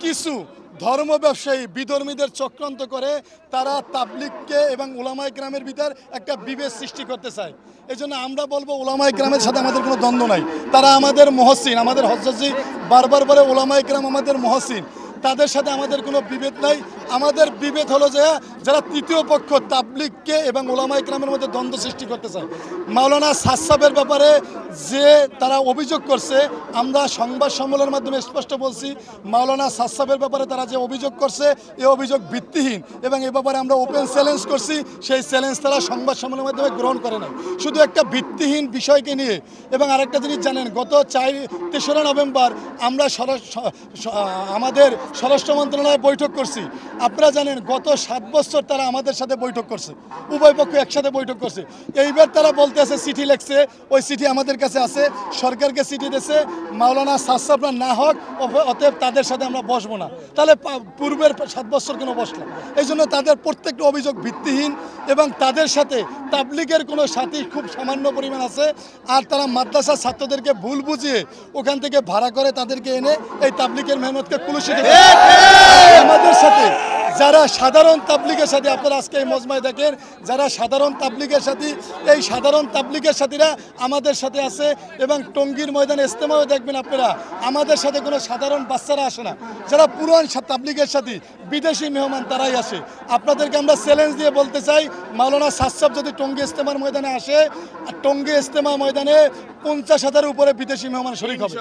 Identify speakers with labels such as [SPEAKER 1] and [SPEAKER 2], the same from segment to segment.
[SPEAKER 1] কিছু ধর্ম ব্যবসায়ী বিধর্মীদের চক্রান্ত করে তারা তাবলিগকে এবং উলামায়ে কেরামের ভিতর একটা বিভেদ সৃষ্টি করতে চায়। এই জন্য আমরা বলবো উলামায়ে কেরামের সাথে আমাদের কোনো দ্বন্দ্ব নাই। তারা আমাদের মুহসিন, আমাদের হযরতজি বারবার বলে উলামায়ে কেরাম আমাদের মুহসিন, তাদের সাথে আমাদের কোনো বিভেদ নাই। আমাদের বিভেদ হলো যে যারা তৃতীয় পক্ষ তাবলিগকে এবং উলামায়ে কেরামের মধ্যে দ্বন্দ্ব সৃষ্টি করতে চায়। মাওলানা সাদ সাহেবের ব্যাপারে যে তারা অভিযোগ করছে, আমরা সংবাদ সম্মেলনের মাধ্যমে স্পষ্ট বলছি, মাওলানা সাদ সাহেবের ব্যাপারে তারা যে অভিযোগ করছে এই অভিযোগ ভিত্তিহীন এবং এ ব্যাপারে আমরা ওপেন চ্যালেঞ্জ করছি। সেই চ্যালেঞ্জ তারা সংবাদ সম্মেলনের মাধ্যমে গ্রহণ করে নাই, শুধু একটা ভিত্তিহীন বিষয়কে নিয়ে। এবং আরেকটা জিনিস জানেন, গত 3রা নভেম্বর আমরা আমাদের স্বরাষ্ট্র মন্ত্রণালয়ে বৈঠক করছি। আপনারা জানেন গত 7 বছর তারা আমাদের সাথে বৈঠক করছে, উভয় পক্ষ একসাথে বৈঠক করছে। এইবার তারা বলতে আছে চিঠি লিখছে, ওই চিঠি আমাদের কাছে আছে, সরকারকে চিঠি দিয়েছে মাওলানা সাদ সাহেবরা না হোক, অতএব তাদের সাথে আমরা বসবো না। তাহলে পূর্বের 7 বছর কেন বসলাম? এই জন্য তাদের প্রত্যেকটা অভিযোগ ভিত্তিহীন এবং তাদের সাথে তাবলিগের কোনো সাথী খুব সামান্য পরিমাণ আছে। আর তারা মাদ্রাসার ছাত্রদেরকে ভুল বুঝিয়ে ওখান থেকে ভাড়া করে তাদেরকে এনে এই তাবলিগের মেহনতকে কুলুষিত করে। আমাদের সাথে যারা সাধারণ তাবলিগের সাথে, আপনারা আজকে এই মজমায় দেখেন যারা সাধারণ তাবলিগের সাথী, এই সাধারণ তাবলিগের সাথীরা আমাদের সাথে আছে। এবং টঙ্গীর ময়দানে ইজতেমাও দেখবেন আপনারা, আমাদের সাথে কোনো সাধারণ বাচ্চারা আসে না। যারা পুরান তাবলিগের সাথী বিদেশি মেহমান তারাই আসে। আপনাদেরকে আমরা চ্যালেঞ্জ দিয়ে বলতে চাই, মাওলানা সাদ সাহেব যদি টঙ্গী ইজতেমার ময়দানে আসে, টঙ্গী ইজতেমা ময়দানে 50,000-এর উপরে বিদেশি মেহমান শরীক হবে।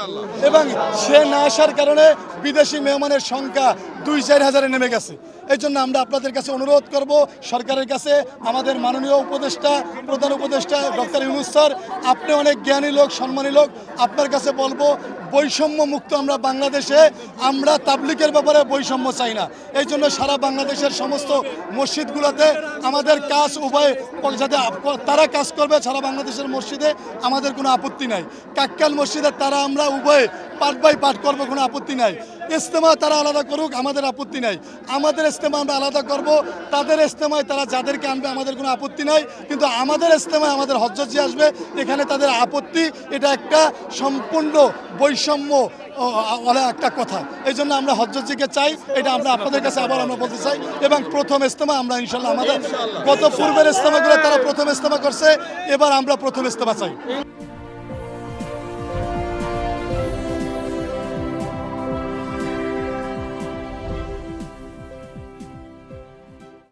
[SPEAKER 1] এবং সে না আসার কারণে বিদেশি মেহমানের সংখ্যা 2-4 হাজারে নেমে গেছে। এই জন্য আমরা আপনাদের কাছে অনুরোধ করব, সরকারের কাছে, আমাদের মাননীয় উপদেষ্টা, প্রধান উপদেষ্টা ডক্টর ইউনূস স্যার, আপনি অনেক জ্ঞানী লোক, সম্মানী লোক, আপনার কাছে বলবো বৈষম্য মুক্ত আমরা বাংলাদেশে, আমরা তাবলিগের ব্যাপারে বৈষম্য চাই না। এই জন্য সারা বাংলাদেশের সমস্ত মসজিদগুলোতে আমাদের কাজ উভয় যাতে তারা কাজ করবে, সারা বাংলাদেশের মসজিদে আমাদের কোনো আপত্তি নাই। কাক্কাল মসজিদে তারা আমরা উভয় পার্ট বাই পার্ট করবো, কোনো আপত্তি নাই। ইজতেমা তারা আলাদা করুক, আমাদের আপত্তি নাই। আমাদের ইজতেমা আমরা আলাদা করব, তাদের ইজতেমায় তারা যাদেরকে আনবে আমাদের কোনো আপত্তি নাই। কিন্তু আমাদের ইজতেমায় আমাদের হজ্জজি আসবে, এখানে তাদের আপত্তি। এটা একটা সম্পূর্ণ বৈষম্য একটা কথা। এই জন্য আমরা হজ্জজিকে চাই, এটা আমরা আপনাদের কাছে আবার আমরা বলতে চাই। এবং প্রথম ইজতেমা আমরা ইনশাল্লাহ, আমাদের গত পূর্বের ইজতেমাগুলো তারা প্রথম ইজতেমা করছে, এবার আমরা প্রথম ইজতেমা চাই।